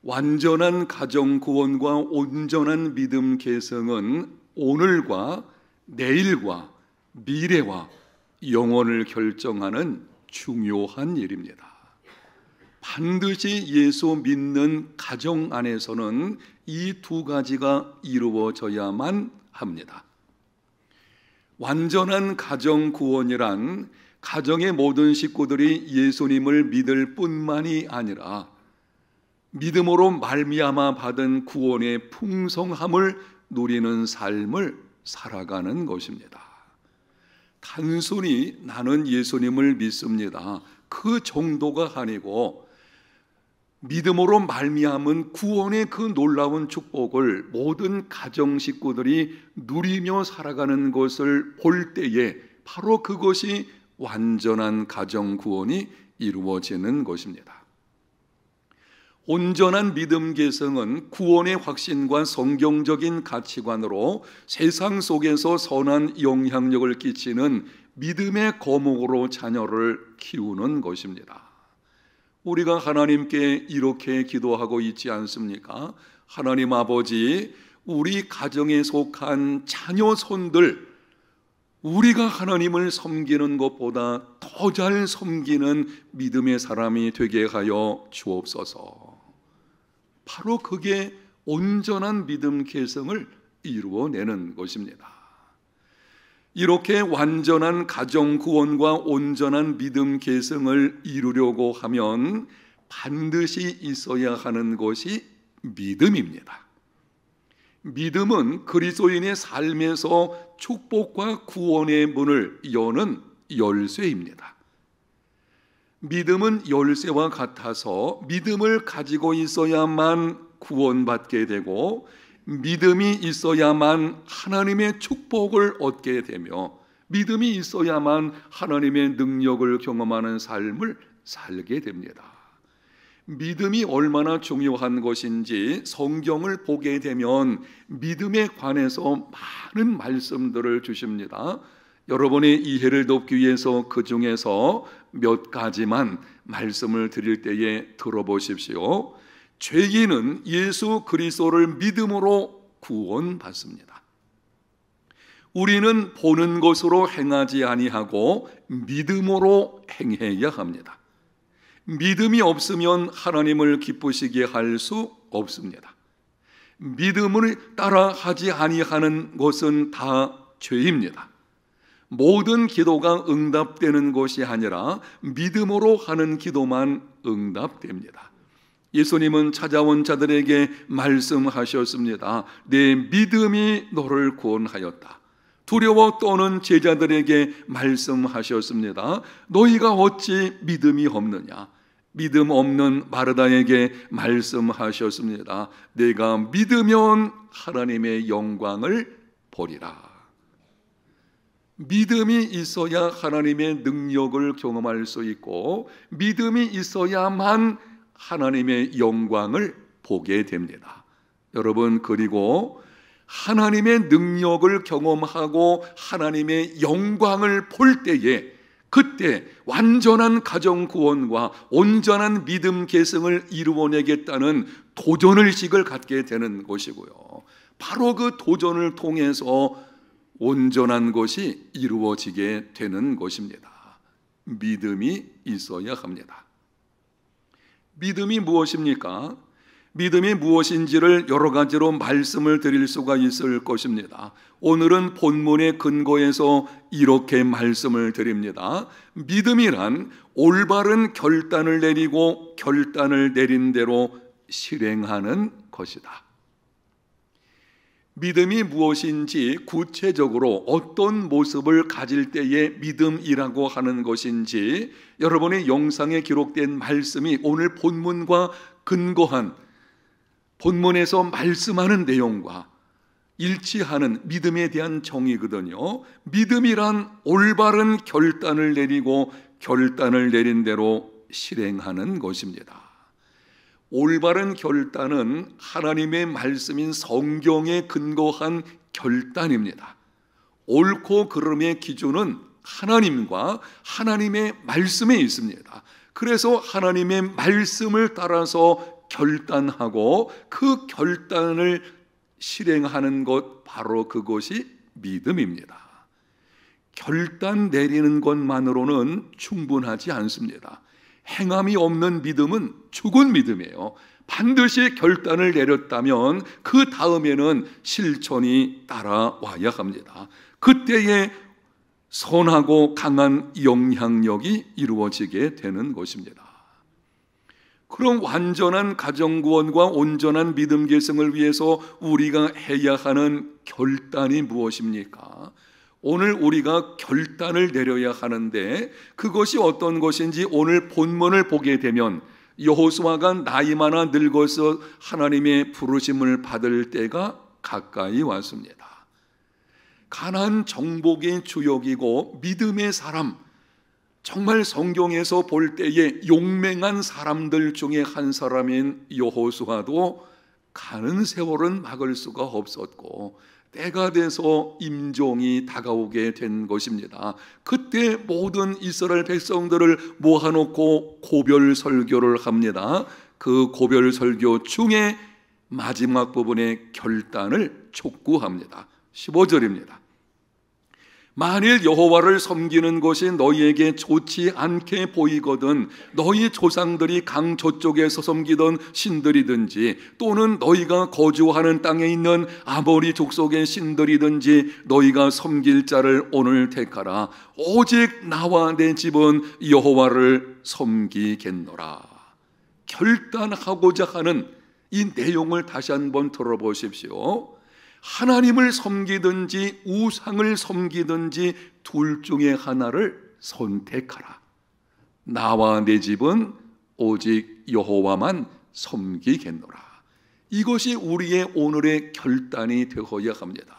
완전한 가정 구원과 온전한 믿음 계승은 오늘과 내일과 미래와 영원을 결정하는 중요한 일입니다. 반드시 예수 믿는 가정 안에서는 이 두 가지가 이루어져야만 합니다. 완전한 가정 구원이란 가정의 모든 식구들이 예수님을 믿을 뿐만이 아니라 믿음으로 말미암아 받은 구원의 풍성함을 누리는 삶을 살아가는 것입니다. 단순히 나는 예수님을 믿습니다, 그 정도가 아니고 믿음으로 말미암은 구원의 그 놀라운 축복을 모든 가정 식구들이 누리며 살아가는 것을 볼 때에 바로 그것이 완전한 가정 구원이 이루어지는 것입니다. 온전한 믿음 계승은 구원의 확신과 성경적인 가치관으로 세상 속에서 선한 영향력을 끼치는 믿음의 거목으로 자녀를 키우는 것입니다. 우리가 하나님께 이렇게 기도하고 있지 않습니까? 하나님 아버지, 우리 가정에 속한 자녀 손들, 우리가 하나님을 섬기는 것보다 더 잘 섬기는 믿음의 사람이 되게 하여 주옵소서. 바로 그게 온전한 믿음 계승을 이루어내는 것입니다. 이렇게 완전한 가정 구원과 온전한 믿음 계승을 이루려고 하면 반드시 있어야 하는 것이 믿음입니다. 믿음은 그리스도인의 삶에서 축복과 구원의 문을 여는 열쇠입니다. 믿음은 열쇠와 같아서 믿음을 가지고 있어야만 구원받게 되고 믿음이 있어야만 하나님의 축복을 얻게 되며 믿음이 있어야만 하나님의 능력을 경험하는 삶을 살게 됩니다. 믿음이 얼마나 중요한 것인지 성경을 보게 되면 믿음에 관해서 많은 말씀들을 주십니다. 여러분의 이해를 돕기 위해서 그 중에서 몇 가지만 말씀을 드릴 때에 들어보십시오. 죄인은 예수 그리스도를 믿음으로 구원받습니다. 우리는 보는 것으로 행하지 아니하고 믿음으로 행해야 합니다. 믿음이 없으면 하나님을 기쁘시게 할 수 없습니다. 믿음을 따라 하지 아니하는 것은 다 죄입니다. 모든 기도가 응답되는 것이 아니라 믿음으로 하는 기도만 응답됩니다. 예수님은 찾아온 자들에게 말씀하셨습니다. 내 믿음이 너를 구원하였다. 두려워 떠는 제자들에게 말씀하셨습니다. 너희가 어찌 믿음이 없느냐? 믿음 없는 마르다에게 말씀하셨습니다. 내가 믿으면 하나님의 영광을 보리라. 믿음이 있어야 하나님의 능력을 경험할 수 있고 믿음이 있어야만 하나님의 영광을 보게 됩니다. 여러분, 그리고 하나님의 능력을 경험하고 하나님의 영광을 볼 때에 그때 완전한 가정 구원과 온전한 믿음 계승을 이루어내겠다는 도전의식을 갖게 되는 것이고요. 바로 그 도전을 통해서 온전한 것이 이루어지게 되는 것입니다. 믿음이 있어야 합니다. 믿음이 무엇입니까? 믿음이 무엇인지를 여러 가지로 말씀을 드릴 수가 있을 것입니다. 오늘은 본문의 근거에서 이렇게 말씀을 드립니다. 믿음이란 올바른 결단을 내리고 결단을 내린 대로 실행하는 것이다. 믿음이 무엇인지, 구체적으로 어떤 모습을 가질 때에 믿음이라고 하는 것인지 여러분의 영상에 기록된 말씀이 오늘 본문과 근거한 본문에서 말씀하는 내용과 일치하는 믿음에 대한 정의거든요. 믿음이란 올바른 결단을 내리고 결단을 내린 대로 실행하는 것입니다. 올바른 결단은 하나님의 말씀인 성경에 근거한 결단입니다. 옳고 그름의 기준은 하나님과 하나님의 말씀에 있습니다. 그래서 하나님의 말씀을 따라서 결단하고 그 결단을 실행하는 것, 바로 그것이 믿음입니다. 결단 내리는 것만으로는 충분하지 않습니다. 행함이 없는 믿음은 죽은 믿음이에요. 반드시 결단을 내렸다면 그 다음에는 실천이 따라와야 합니다. 그때에 선하고 강한 영향력이 이루어지게 되는 것입니다. 그럼 완전한 가정구원과 온전한 믿음 계승을 위해서 우리가 해야 하는 결단이 무엇입니까? 오늘 우리가 결단을 내려야 하는데 그것이 어떤 것인지 오늘 본문을 보게 되면 여호수아가 나이 많아 늙어서 하나님의 부르심을 받을 때가 가까이 왔습니다. 가나안 정복의 주역이고 믿음의 사람, 정말 성경에서 볼 때에 용맹한 사람들 중에 한 사람인 여호수아도 가는 세월은 막을 수가 없었고 때가 돼서 임종이 다가오게 된 것입니다. 그때 모든 이스라엘 백성들을 모아놓고 고별 설교를 합니다. 그 고별 설교 중에 마지막 부분의 결단을 촉구합니다. 15절입니다. 만일 여호와를 섬기는 것이 너희에게 좋지 않게 보이거든 너희 조상들이 강 저쪽에서 섬기던 신들이든지 또는 너희가 거주하는 땅에 있는 아모리 족속의 신들이든지 너희가 섬길 자를 오늘 택하라. 오직 나와 내 집은 여호와를 섬기겠노라. 결단하고자 하는 이 내용을 다시 한번 들어보십시오. 하나님을 섬기든지 우상을 섬기든지 둘 중에 하나를 선택하라. 나와 내 집은 오직 여호와만 섬기겠노라. 이것이 우리의 오늘의 결단이 되어야 합니다.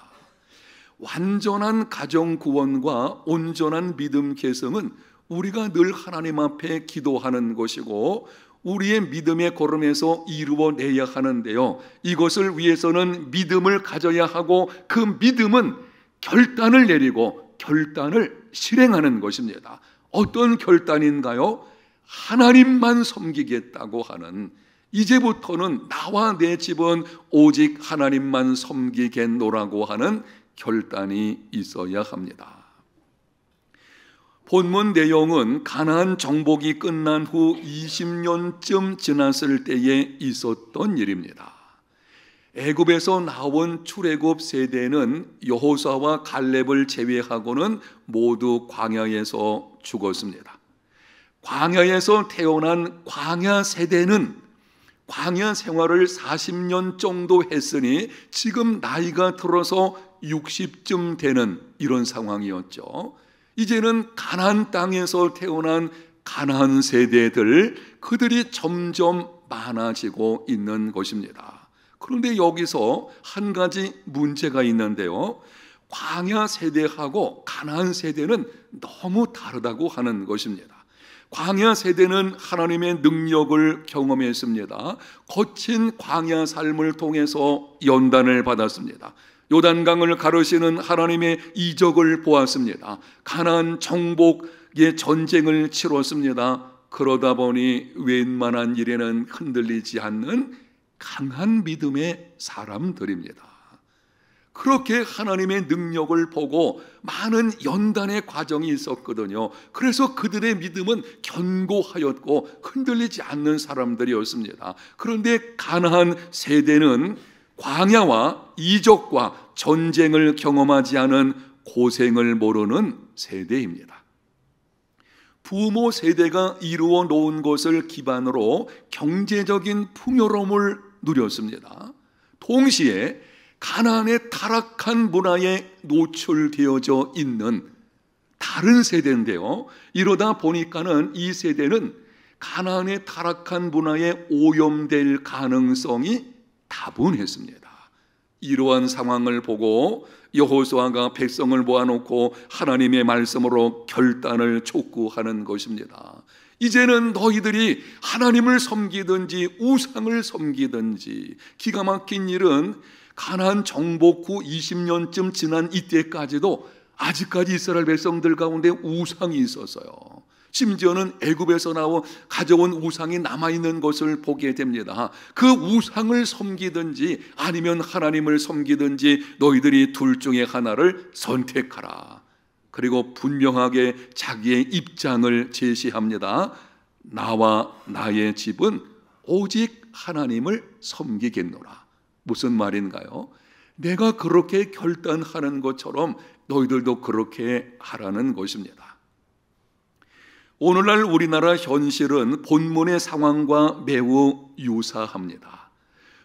완전한 가정 구원과 온전한 믿음 계승은 우리가 늘 하나님 앞에 기도하는 것이고 우리의 믿음의 걸음에서 이루어내야 하는데요, 이것을 위해서는 믿음을 가져야 하고 그 믿음은 결단을 내리고 결단을 실행하는 것입니다. 어떤 결단인가요? 하나님만 섬기겠다고 하는, 이제부터는 나와 내 집은 오직 하나님만 섬기겠노라고 하는 결단이 있어야 합니다. 본문 내용은 가나안 정복이 끝난 후 20년쯤 지났을 때에 있었던 일입니다. 애굽에서 나온 출애굽 세대는 여호수아와 갈렙을 제외하고는 모두 광야에서 죽었습니다. 광야에서 태어난 광야 세대는 광야 생활을 40년 정도 했으니 지금 나이가 들어서 60쯤 되는 이런 상황이었죠. 이제는 가나안 땅에서 태어난 가나안 세대들, 그들이 점점 많아지고 있는 것입니다. 그런데 여기서 한 가지 문제가 있는데요, 광야 세대하고 가나안 세대는 너무 다르다고 하는 것입니다. 광야 세대는 하나님의 능력을 경험했습니다. 거친 광야 삶을 통해서 연단을 받았습니다. 요단강을 가르시는 하나님의 이적을 보았습니다. 가나안 정복의 전쟁을 치렀습니다. 그러다 보니 웬만한 일에는 흔들리지 않는 강한 믿음의 사람들입니다. 그렇게 하나님의 능력을 보고 많은 연단의 과정이 있었거든요. 그래서 그들의 믿음은 견고하였고 흔들리지 않는 사람들이었습니다. 그런데 가나안 세대는 광야와 이적과 전쟁을 경험하지 않은 고생을 모르는 세대입니다. 부모 세대가 이루어 놓은 것을 기반으로 경제적인 풍요로움을 누렸습니다. 동시에 가나안의 타락한 문화에 노출되어져 있는 다른 세대인데요, 이러다 보니까는 이 세대는 가나안의 타락한 문화에 오염될 가능성이 다분했습니다. 이러한 상황을 보고 여호수아가 백성을 모아놓고 하나님의 말씀으로 결단을 촉구하는 것입니다. 이제는 너희들이 하나님을 섬기든지 우상을 섬기든지, 기가 막힌 일은 가나안 정복 후 20년쯤 지난 이때까지도 아직까지 이스라엘 백성들 가운데 우상이 있었어요. 심지어는 애굽에서 가져온 우상이 남아있는 것을 보게 됩니다. 그 우상을 섬기든지 아니면 하나님을 섬기든지 너희들이 둘 중에 하나를 선택하라. 그리고 분명하게 자기의 입장을 제시합니다. 나와 나의 집은 오직 하나님을 섬기겠노라. 무슨 말인가요? 내가 그렇게 결단하는 것처럼 너희들도 그렇게 하라는 것입니다. 오늘날 우리나라 현실은 본문의 상황과 매우 유사합니다.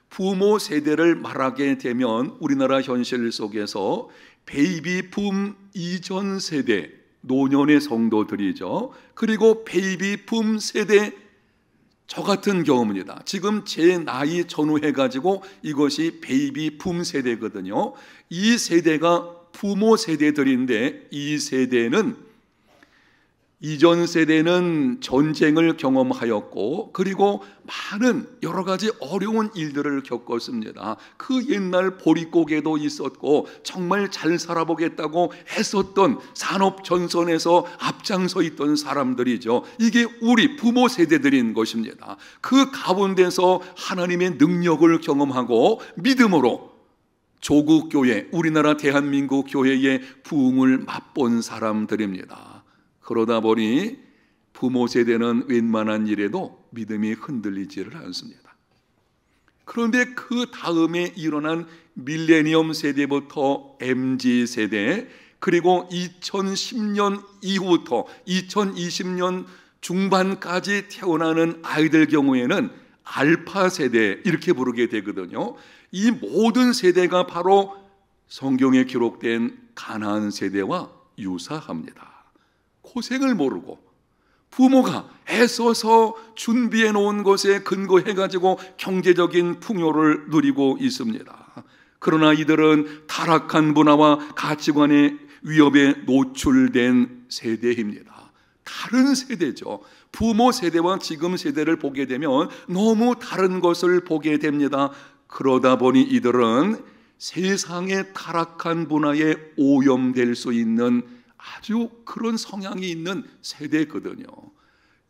부모 세대를 말하게 되면 우리나라 현실 속에서 베이비붐 이전 세대, 노년의 성도들이죠. 그리고 베이비붐 세대, 저 같은 경우입니다. 지금 제 나이 전후해가지고 이것이 베이비붐 세대거든요. 이 세대가 부모 세대들인데 이 세대는 이전 세대는 전쟁을 경험하였고 그리고 많은 여러 가지 어려운 일들을 겪었습니다. 그 옛날 보릿고개도 있었고 정말 잘 살아보겠다고 애썼던 산업 전선에서 앞장서 있던 사람들이죠. 이게 우리 부모 세대들인 것입니다. 그 가운데서 하나님의 능력을 경험하고 믿음으로 조국 교회, 우리나라 대한민국 교회의 부흥을 맛본 사람들입니다. 그러다 보니 부모 세대는 웬만한 일에도 믿음이 흔들리지를 않습니다. 그런데 그 다음에 일어난 밀레니엄 세대부터 MZ 세대, 그리고 2010년 이후부터 2020년 중반까지 태어나는 아이들 경우에는 알파 세대 이렇게 부르게 되거든요. 이 모든 세대가 바로 성경에 기록된 가나안 세대와 유사합니다. 고생을 모르고 부모가 애써서 준비해 놓은 것에 근거해 가지고 경제적인 풍요를 누리고 있습니다. 그러나 이들은 타락한 문화와 가치관의 위협에 노출된 세대입니다. 다른 세대죠. 부모 세대와 지금 세대를 보게 되면 너무 다른 것을 보게 됩니다. 그러다 보니 이들은 세상의 타락한 문화에 오염될 수 있는 아주 그런 성향이 있는 세대거든요.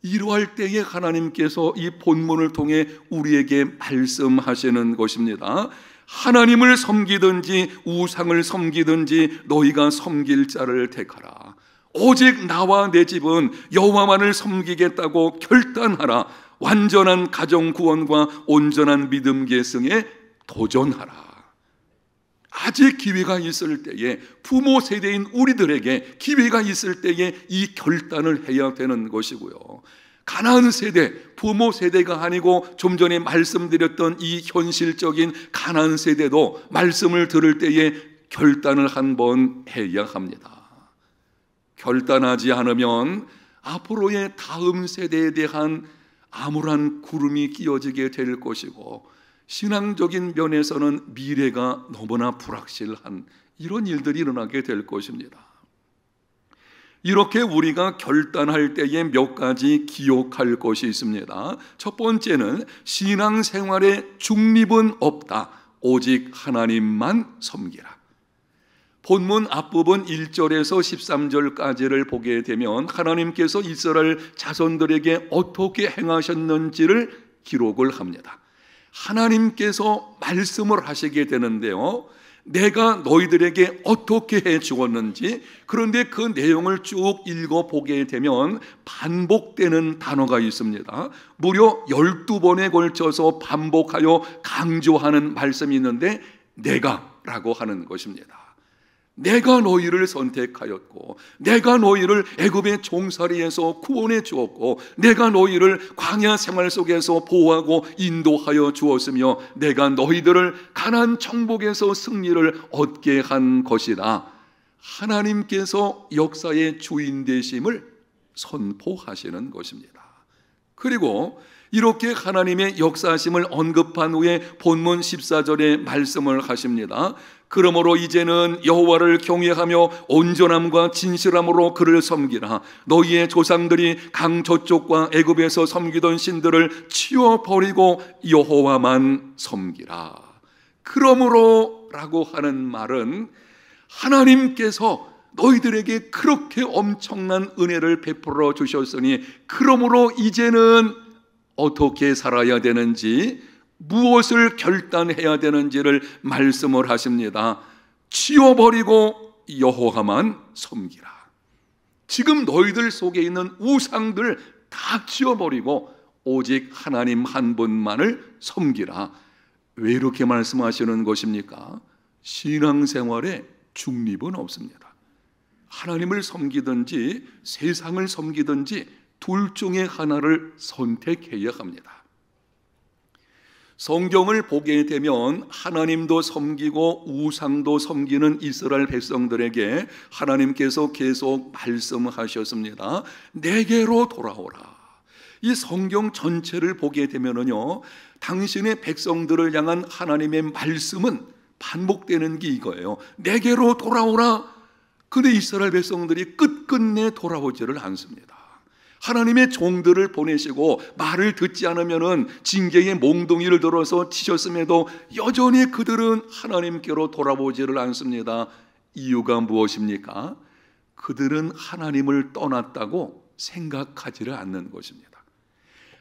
이러할 때에 하나님께서 이 본문을 통해 우리에게 말씀하시는 것입니다. 하나님을 섬기든지 우상을 섬기든지 너희가 섬길 자를 택하라. 오직 나와 내 집은 여호와만을 섬기겠다고 결단하라. 완전한 가정 구원과 온전한 믿음 계승에 도전하라. 아직 기회가 있을 때에, 부모 세대인 우리들에게 기회가 있을 때에 이 결단을 해야 되는 것이고요. 가나안 세대, 부모 세대가 아니고 좀 전에 말씀드렸던 이 현실적인 가나안 세대도 말씀을 들을 때에 결단을 한번 해야 합니다. 결단하지 않으면 앞으로의 다음 세대에 대한 암울한 구름이 끼어지게 될 것이고, 신앙적인 면에서는 미래가 너무나 불확실한 이런 일들이 일어나게 될 것입니다. 이렇게 우리가 결단할 때에 몇 가지 기억할 것이 있습니다. 첫 번째는 신앙생활에 중립은 없다. 오직 하나님만 섬기라. 본문 앞부분 1절에서 13절까지를 보게 되면 하나님께서 이스라엘 자손들에게 어떻게 행하셨는지를 기록을 합니다. 하나님께서 말씀을 하시게 되는데요, 내가 너희들에게 어떻게 해 주었는지, 그런데 그 내용을 쭉 읽어보게 되면 반복되는 단어가 있습니다. 무려 12번에 걸쳐서 반복하여 강조하는 말씀이 있는데 내가 라고 하는 것입니다. 내가 너희를 선택하였고, 내가 너희를 애굽의 종살이에서 구원해 주었고, 내가 너희를 광야 생활 속에서 보호하고 인도하여 주었으며, 내가 너희들을 가나안 정복에서 승리를 얻게 한 것이다. 하나님께서 역사의 주인 되심을 선포하시는 것입니다. 그리고 이렇게 하나님의 역사하심을 언급한 후에 본문 14절에 말씀을 하십니다. 그러므로 이제는 여호와를 경외하며 온전함과 진실함으로 그를 섬기라. 너희의 조상들이 강 저쪽과 애굽에서 섬기던 신들을 치워버리고 여호와만 섬기라. 그러므로 라고 하는 말은 하나님께서 너희들에게 그렇게 엄청난 은혜를 베풀어 주셨으니 그러므로 이제는 어떻게 살아야 되는지, 무엇을 결단해야 되는지를 말씀을 하십니다. 치워버리고 여호와만 섬기라. 지금 너희들 속에 있는 우상들 다 치워버리고 오직 하나님 한 분만을 섬기라. 왜 이렇게 말씀하시는 것입니까? 신앙생활에 중립은 없습니다. 하나님을 섬기든지 세상을 섬기든지 둘 중에 하나를 선택해야 합니다. 성경을 보게 되면 하나님도 섬기고 우상도 섬기는 이스라엘 백성들에게 하나님께서 계속 말씀하셨습니다. 내게로 돌아오라. 이 성경 전체를 보게 되면요, 당신의 백성들을 향한 하나님의 말씀은 반복되는 게 이거예요. 내게로 돌아오라. 근데 이스라엘 백성들이 끝끝내 돌아오지를 않습니다. 하나님의 종들을 보내시고 말을 듣지 않으면 징계의 몽둥이를 들어서 치셨음에도 여전히 그들은 하나님께로 돌아오지를 않습니다. 이유가 무엇입니까? 그들은 하나님을 떠났다고 생각하지를 않는 것입니다.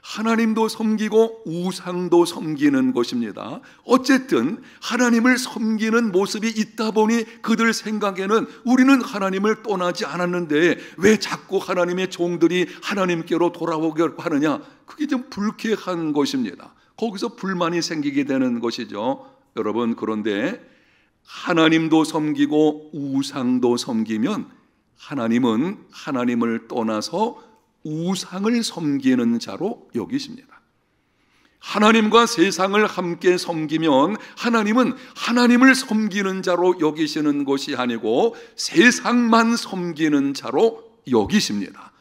하나님도 섬기고 우상도 섬기는 것입니다. 어쨌든 하나님을 섬기는 모습이 있다 보니 그들 생각에는 우리는 하나님을 떠나지 않았는데 왜 자꾸 하나님의 종들이 하나님께로 돌아오려고 하느냐? 그게 좀 불쾌한 것입니다. 거기서 불만이 생기게 되는 것이죠. 여러분, 그런데 하나님도 섬기고 우상도 섬기면 하나님은 하나님을 떠나서 우상을 섬기는 자로 여기십니다. 하나님과 세상을 함께 섬기면 하나님은 하나님을 섬기는 자로 여기시는 것이 아니고 세상만 섬기는 자로 여기십니다.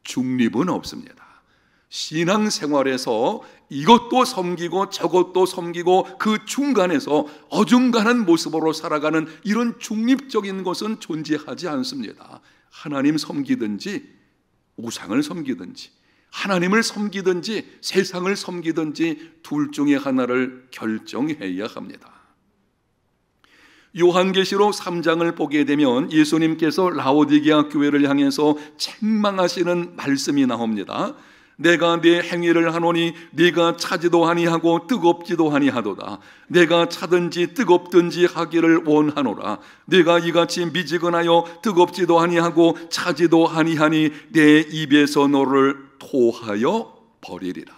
중립은 없습니다. 신앙생활에서 이것도 섬기고 저것도 섬기고 그 중간에서 어중간한 모습으로 살아가는 이런 중립적인 것은 존재하지 않습니다. 하나님 섬기든지 우상을 섬기든지 하나님을 섬기든지 세상을 섬기든지 둘 중에 하나를 결정해야 합니다. 요한계시록 3장을 보게 되면 예수님께서 라오디게아 교회를 향해서 책망하시는 말씀이 나옵니다. 내가 네 행위를 하노니 네가 차지도 아니하고 뜨겁지도 아니하도다. 내가 차든지 뜨겁든지 하기를 원하노라. 네가 이같이 미지근하여 뜨겁지도 아니하고 차지도 아니하니 내 입에서 너를 토하여 버리리라.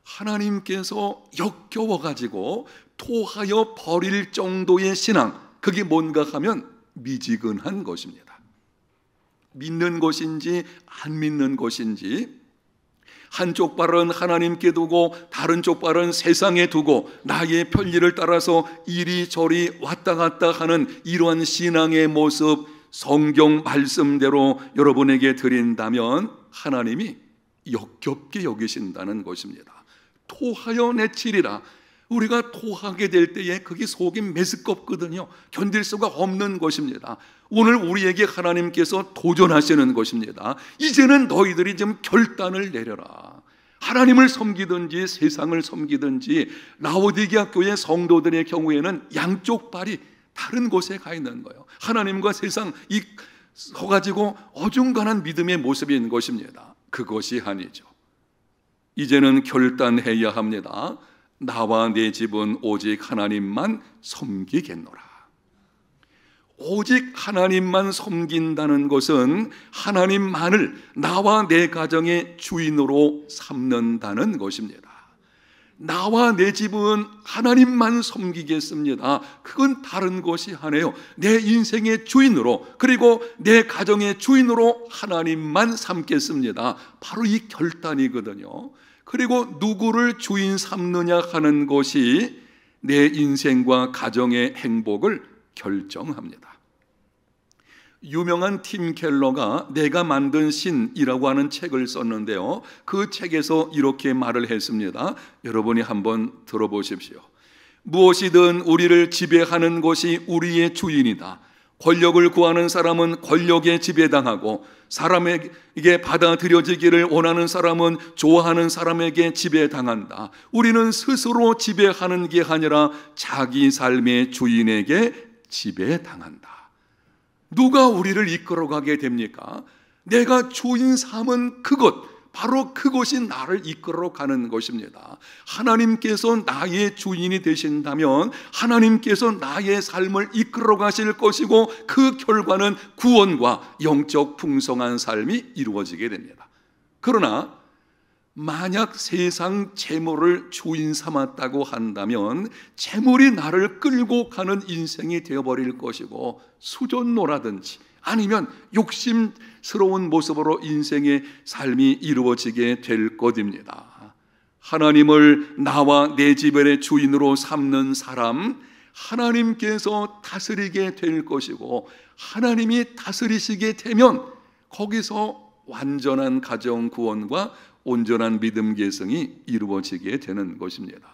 하나님께서 역겨워가지고 토하여 버릴 정도의 신앙, 그게 뭔가 하면 미지근한 것입니다. 믿는 것인지 안 믿는 것인지, 한쪽 발은 하나님께 두고 다른 쪽 발은 세상에 두고 나의 편리를 따라서 이리저리 왔다 갔다 하는 이러한 신앙의 모습, 성경 말씀대로 여러분에게 드린다면 하나님이 역겹게 여기신다는 것입니다. 토하여 내치리라. 우리가 토하게 될 때에 그게 속이 메스껍거든요. 견딜 수가 없는 것입니다. 오늘 우리에게 하나님께서 도전하시는 것입니다. 이제는 너희들이 좀 결단을 내려라. 하나님을 섬기든지 세상을 섬기든지. 라오디게아 교회 성도들의 경우에는 양쪽 발이 다른 곳에 가 있는 거예요. 하나님과 세상 이 서가지고 어중간한 믿음의 모습인 것입니다. 그것이 아니죠. 이제는 결단해야 합니다. 나와 내 집은 오직 하나님만 섬기겠노라. 오직 하나님만 섬긴다는 것은 하나님만을 나와 내 가정의 주인으로 삼는다는 것입니다. 나와 내 집은 하나님만 섬기겠습니다. 그건 다른 것이 아니에요. 내 인생의 주인으로, 그리고 내 가정의 주인으로 하나님만 삼겠습니다. 바로 이 결단이거든요. 그리고 누구를 주인 삼느냐 하는 것이 내 인생과 가정의 행복을 결정합니다. 유명한 팀 켈러가 내가 만든 신이라고 하는 책을 썼는데요, 그 책에서 이렇게 말을 했습니다. 여러분이 한번 들어보십시오. 무엇이든 우리를 지배하는 것이 우리의 주인이다. 권력을 구하는 사람은 권력에 지배당하고 사람에게 받아들여지기를 원하는 사람은 좋아하는 사람에게 지배당한다. 우리는 스스로 지배하는 게 아니라 자기 삶의 주인에게 지배당한다. 누가 우리를 이끌어가게 됩니까? 내가 주인 삼은 그곳, 바로 그곳이 나를 이끌어 가는 것입니다. 하나님께서 나의 주인이 되신다면 하나님께서 나의 삶을 이끌어 가실 것이고, 그 결과는 구원과 영적 풍성한 삶이 이루어지게 됩니다. 그러나 만약 세상 재물을 주인 삼았다고 한다면 재물이 나를 끌고 가는 인생이 되어버릴 것이고, 수존노라든지 아니면 욕심스러운 모습으로 인생의 삶이 이루어지게 될 것입니다. 하나님을 나와 내 집의 주인으로 삼는 사람, 하나님께서 다스리게 될 것이고, 하나님이 다스리시게 되면 거기서 완전한 가정 구원과 온전한 믿음 계승이 이루어지게 되는 것입니다.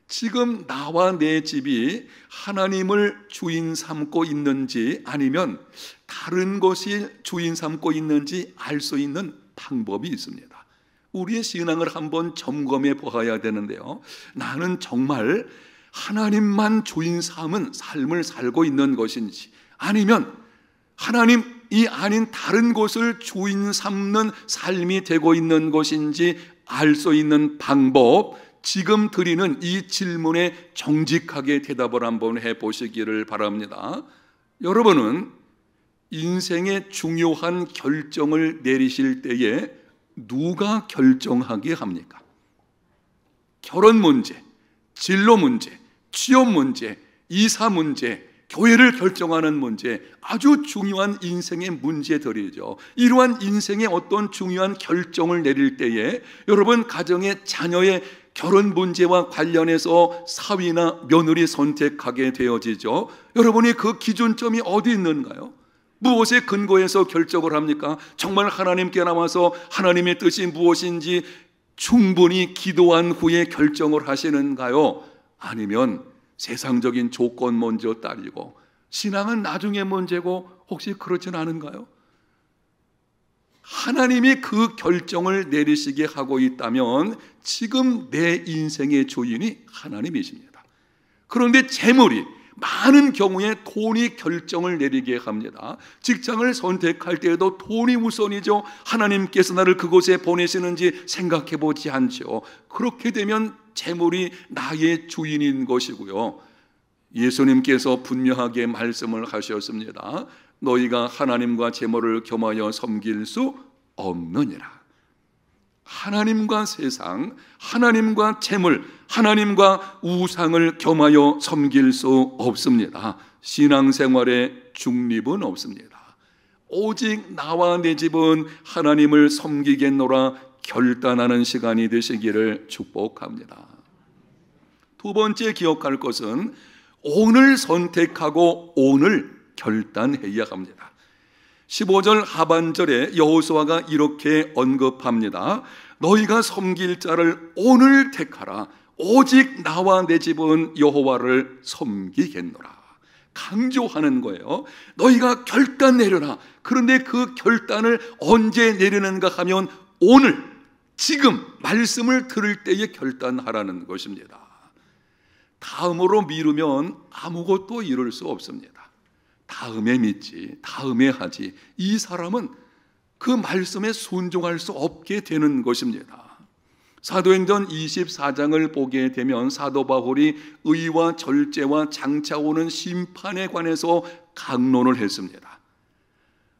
지금 나와 내 집이 하나님을 주인 삼고 있는지 아니면 다른 것이 주인 삼고 있는지 알 수 있는 방법이 있습니다. 우리의 신앙을 한번 점검해 보아야 되는데요, 나는 정말 하나님만 주인 삼은 삶을 살고 있는 것인지, 아니면 하나님이 아닌 다른 곳을 주인 삼는 삶이 되고 있는 것인지 알 수 있는 방법, 지금 드리는 이 질문에 정직하게 대답을 한번 해보시기를 바랍니다. 여러분은 인생의 중요한 결정을 내리실 때에 누가 결정하게 합니까? 결혼 문제, 진로 문제, 취업 문제, 이사 문제, 교회를 결정하는 문제, 아주 중요한 인생의 문제들이죠. 이러한 인생의 어떤 중요한 결정을 내릴 때에 여러분 가정의 자녀의 결혼 문제와 관련해서 사위나 며느리 선택하게 되어지죠. 여러분이 그 기준점이 어디 있는가요? 무엇에 근거해서 결정을 합니까? 정말 하나님께 나와서 하나님의 뜻이 무엇인지 충분히 기도한 후에 결정을 하시는가요? 아니면 세상적인 조건 먼저 따지고 신앙은 나중에 문제고, 혹시 그렇진 않은가요? 하나님이 그 결정을 내리시게 하고 있다면 지금 내 인생의 주인이 하나님이십니다. 그런데 재물이 많은 경우에 돈이 결정을 내리게 합니다. 직장을 선택할 때에도 돈이 우선이죠. 하나님께서 나를 그곳에 보내시는지 생각해 보지 않죠. 그렇게 되면 재물이 나의 주인인 것이고요. 예수님께서 분명하게 말씀을 하셨습니다. 너희가 하나님과 재물을 겸하여 섬길 수 없느니라. 하나님과 세상, 하나님과 재물, 하나님과 우상을 겸하여 섬길 수 없습니다. 신앙생활에 중립은 없습니다. 오직 나와 내 집은 하나님을 섬기겠노라 결단하는 시간이 되시기를 축복합니다. 두 번째 기억할 것은 오늘 선택하고 오늘 결단해야 합니다. 15절 하반절에 여호수아가 이렇게 언급합니다. 너희가 섬길 자를 오늘 택하라. 오직 나와 내 집은 여호와를 섬기겠노라. 강조하는 거예요. 너희가 결단 내려라. 그런데 그 결단을 언제 내리는가 하면 오늘, 지금 말씀을 들을 때에 결단하라는 것입니다. 다음으로 미루면 아무것도 이룰 수 없습니다. 다음에 믿지, 다음에 하지, 이 사람은 그 말씀에 순종할 수 없게 되는 것입니다. 사도행전 24장을 보게 되면 사도 바울이 의와 절제와 장차 오는 심판에 관해서 강론을 했습니다.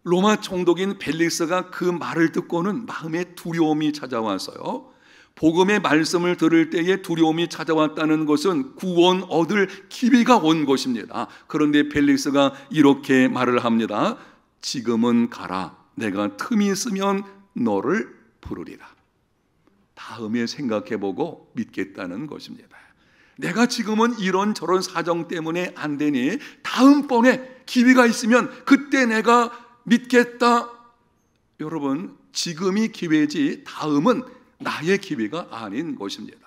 로마 총독인 벨릭스가 그 말을 듣고는 마음에 두려움이 찾아왔어요. 복음의 말씀을 들을 때에 두려움이 찾아왔다는 것은 구원 얻을 기회가 온 것입니다. 그런데 벨릭스가 이렇게 말을 합니다. 지금은 가라. 내가 틈이 있으면 너를 부르리라. 다음에 생각해보고 믿겠다는 것입니다. 내가 지금은 이런저런 사정 때문에 안 되니 다음번에 기회가 있으면 그때 내가 믿겠다. 여러분, 지금이 기회지 다음은 나의 기회가 아닌 것입니다.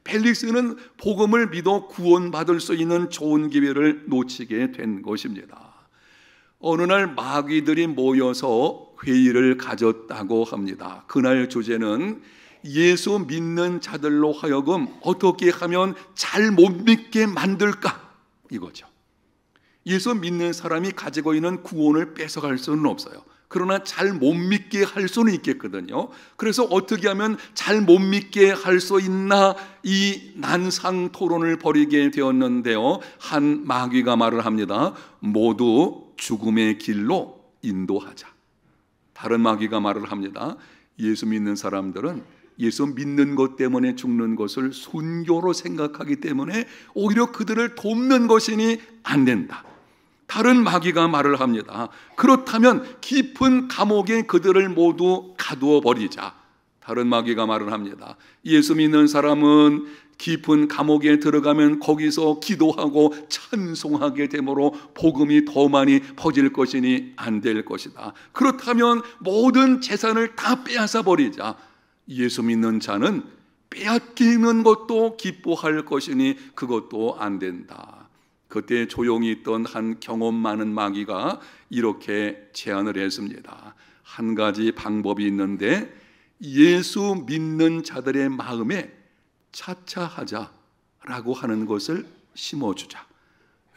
벨릭스는 복음을 믿어 구원받을 수 있는 좋은 기회를 놓치게 된 것입니다. 어느 날 마귀들이 모여서 회의를 가졌다고 합니다. 그날 주제는 예수 믿는 자들로 하여금 어떻게 하면 잘 못 믿게 만들까, 이거죠. 예수 믿는 사람이 가지고 있는 구원을 뺏어갈 수는 없어요. 그러나 잘 못 믿게 할 수는 있겠거든요. 그래서 어떻게 하면 잘 못 믿게 할 수 있나, 이 난상 토론을 벌이게 되었는데요, 한 마귀가 말을 합니다. 모두 죽음의 길로 인도하자. 다른 마귀가 말을 합니다. 예수 믿는 사람들은 예수 믿는 것 때문에 죽는 것을 순교로 생각하기 때문에 오히려 그들을 돕는 것이니 안 된다. 다른 마귀가 말을 합니다. 그렇다면 깊은 감옥에 그들을 모두 가두어 버리자. 다른 마귀가 말을 합니다. 예수 믿는 사람은 깊은 감옥에 들어가면 거기서 기도하고 찬송하게 되므로 복음이 더 많이 퍼질 것이니 안 될 것이다. 그렇다면 모든 재산을 다 빼앗아 버리자. 예수 믿는 자는 빼앗기는 것도 기뻐할 것이니 그것도 안 된다. 그때 조용히 있던 한 경험 많은 마귀가 이렇게 제안을 했습니다. 한 가지 방법이 있는데 예수 믿는 자들의 마음에 차차하자라고 하는 것을 심어주자.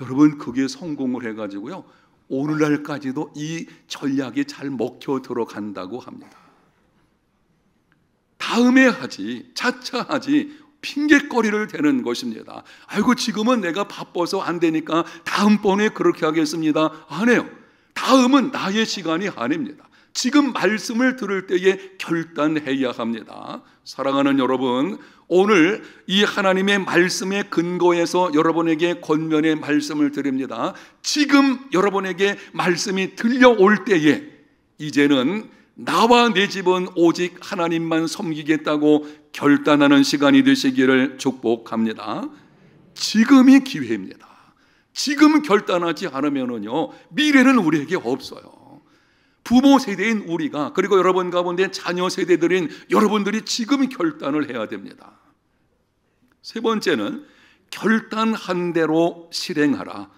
여러분, 그게 성공을 해가지고요, 오늘날까지도 이 전략이 잘 먹혀 들어간다고 합니다. 다음에 하지, 차차하지, 핑계거리를 대는 것입니다. 아이고, 지금은 내가 바빠서 안 되니까 다음번에 그렇게 하겠습니다. 안 해요. 다음은 나의 시간이 아닙니다. 지금 말씀을 들을 때에 결단해야 합니다. 사랑하는 여러분, 오늘 이 하나님의 말씀에 근거해서 여러분에게 권면의 말씀을 드립니다. 지금 여러분에게 말씀이 들려올 때에 이제는 나와 내 집은 오직 하나님만 섬기겠다고 결단하는 시간이 되시기를 축복합니다. 지금이 기회입니다. 지금 결단하지 않으면요, 미래는 우리에게 없어요. 부모 세대인 우리가, 그리고 여러분 가운데 자녀 세대들인 여러분들이 지금 결단을 해야 됩니다. 세 번째는 결단한 대로 실행하라.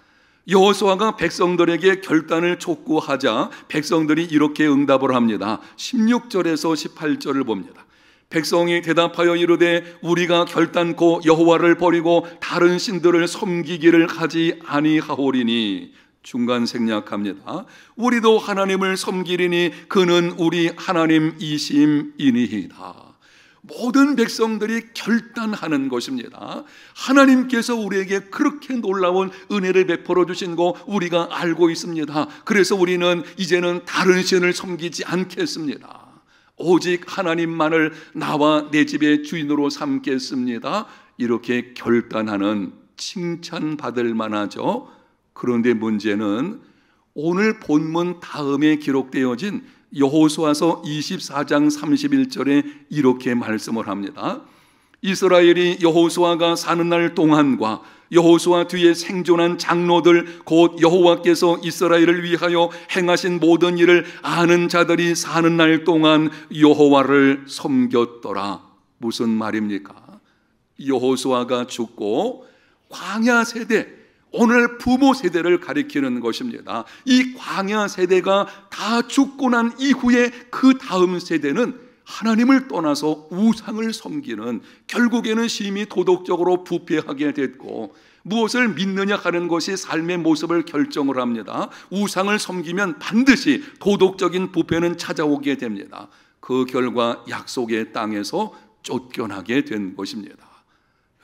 여호수아가 백성들에게 결단을 촉구하자 백성들이 이렇게 응답을 합니다. 16절에서 18절을 봅니다. 백성이 대답하여 이르되 우리가 결단코 여호와를 버리고 다른 신들을 섬기기를 하지 아니하오리니. 중간 생략합니다. 우리도 하나님을 섬기리니 그는 우리 하나님이심이니이다. 모든 백성들이 결단하는 것입니다. 하나님께서 우리에게 그렇게 놀라운 은혜를 베풀어 주신 거 우리가 알고 있습니다. 그래서 우리는 이제는 다른 신을 섬기지 않겠습니다. 오직 하나님만을 나와 내 집의 주인으로 삼겠습니다. 이렇게 결단하는, 칭찬받을 만하죠. 그런데 문제는 오늘 본문 다음에 기록되어진 여호수아서 24장 31절에 이렇게 말씀을 합니다. 이스라엘이 여호수아가 사는 날 동안과 여호수아 뒤에 생존한 장로들 곧 여호와께서 이스라엘을 위하여 행하신 모든 일을 아는 자들이 사는 날 동안 여호와를 섬겼더라. 무슨 말입니까? 여호수아가 죽고 광야 세대, 오늘 부모 세대를 가리키는 것입니다. 이 광야 세대가 다 죽고 난 이후에 그 다음 세대는 하나님을 떠나서 우상을 섬기는, 결국에는 심히 도덕적으로 부패하게 됐고, 무엇을 믿느냐 하는 것이 삶의 모습을 결정을 합니다. 우상을 섬기면 반드시 도덕적인 부패는 찾아오게 됩니다. 그 결과 약속의 땅에서 쫓겨나게 된 것입니다.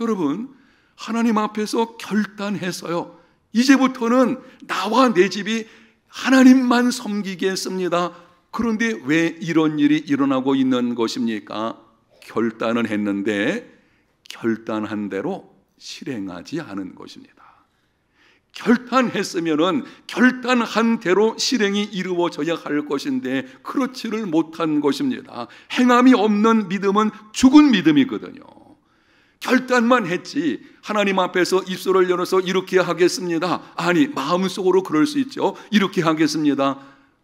여러분, 하나님 앞에서 결단했어요. 이제부터는 나와 내 집이 하나님만 섬기겠습니다. 그런데 왜 이런 일이 일어나고 있는 것입니까? 결단은 했는데 결단한 대로 실행하지 않은 것입니다. 결단했으면은 결단한 대로 실행이 이루어져야 할 것인데 그렇지를 못한 것입니다. 행함이 없는 믿음은 죽은 믿음이거든요. 결단만 했지 하나님 앞에서 입술을 열어서 이렇게 하겠습니다. 아니, 마음속으로 그럴 수 있죠. 이렇게 하겠습니다.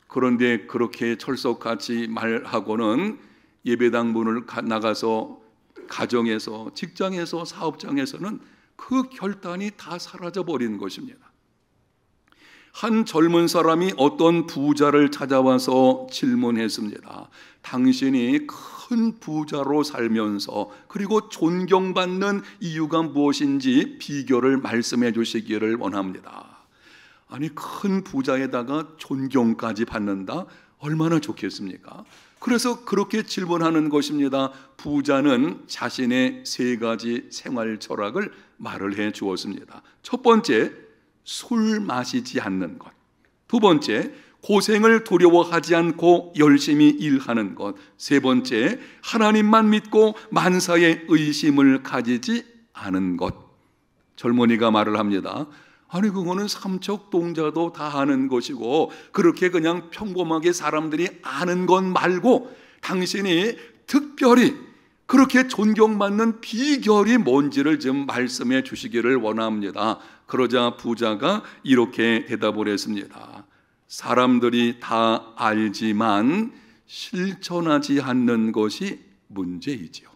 그런데 그렇게 철석같이 말하고는 예배당 문을 나가서 가정에서, 직장에서, 사업장에서는 그 결단이 다 사라져버린 것입니다. 한 젊은 사람이 어떤 부자를 찾아와서 질문했습니다. 당신이 큰 부자로 살면서 그리고 존경받는 이유가 무엇인지 비결을 말씀해 주시기를 원합니다. 아니 큰 부자에다가 존경까지 받는다? 얼마나 좋겠습니까? 그래서 그렇게 질문하는 것입니다. 부자는 자신의 세 가지 생활 철학을 말을 해 주었습니다. 첫 번째, 술 마시지 않는 것. 두 번째, 고생을 두려워하지 않고 열심히 일하는 것. 세 번째, 하나님만 믿고 만사에 의심을 가지지 않은 것. 젊은이가 말을 합니다. 아니 그거는 삼척동자도 다 아는 것이고 그렇게 그냥 평범하게 사람들이 아는 것 말고 당신이 특별히 그렇게 존경받는 비결이 뭔지를 좀 말씀해 주시기를 원합니다. 그러자 부자가 이렇게 대답을 했습니다. 사람들이 다 알지만 실천하지 않는 것이 문제이지요.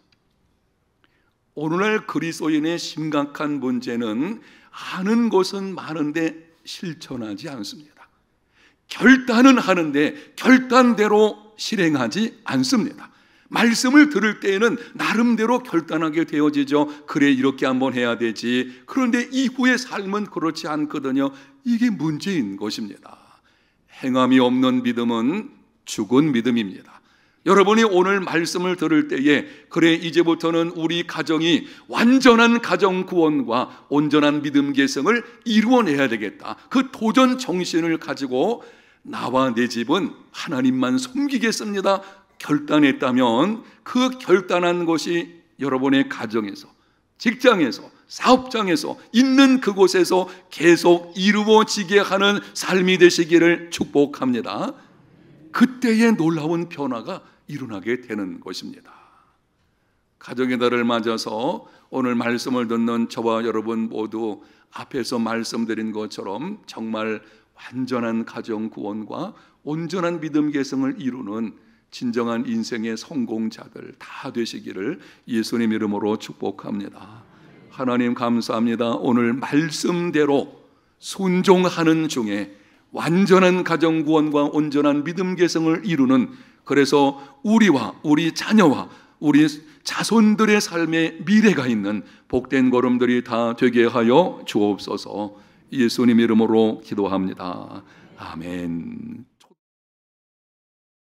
오늘날 그리스도인의 심각한 문제는 아는 것은 많은데 실천하지 않습니다. 결단은 하는데 결단대로 실행하지 않습니다. 말씀을 들을 때에는 나름대로 결단하게 되어지죠. 그래 이렇게 한번 해야 되지. 그런데 이후의 삶은 그렇지 않거든요. 이게 문제인 것입니다. 행함이 없는 믿음은 죽은 믿음입니다. 여러분이 오늘 말씀을 들을 때에 그래 이제부터는 우리 가정이 완전한 가정 구원과 온전한 믿음 계승을 이루어내야 되겠다. 그 도전 정신을 가지고 나와 내 집은 하나님만 섬기겠습니다. 결단했다면 그 결단한 것이 여러분의 가정에서, 직장에서, 사업장에서 있는 그곳에서 계속 이루어지게 하는 삶이 되시기를 축복합니다. 그때의 놀라운 변화가 일어나게 되는 것입니다. 가정의 달을 맞아서 오늘 말씀을 듣는 저와 여러분 모두 앞에서 말씀드린 것처럼 정말 완전한 가정 구원과 온전한 믿음 계승을 이루는 진정한 인생의 성공자들 다 되시기를 예수님 이름으로 축복합니다. 하나님 감사합니다. 오늘 말씀대로 순종하는 중에 완전한 가정 구원과 온전한 믿음 계승을 이루는, 그래서 우리와 우리 자녀와 우리 자손들의 삶에 미래가 있는 복된 걸음들이 다 되게 하여 주옵소서. 예수님 이름으로 기도합니다. 아멘.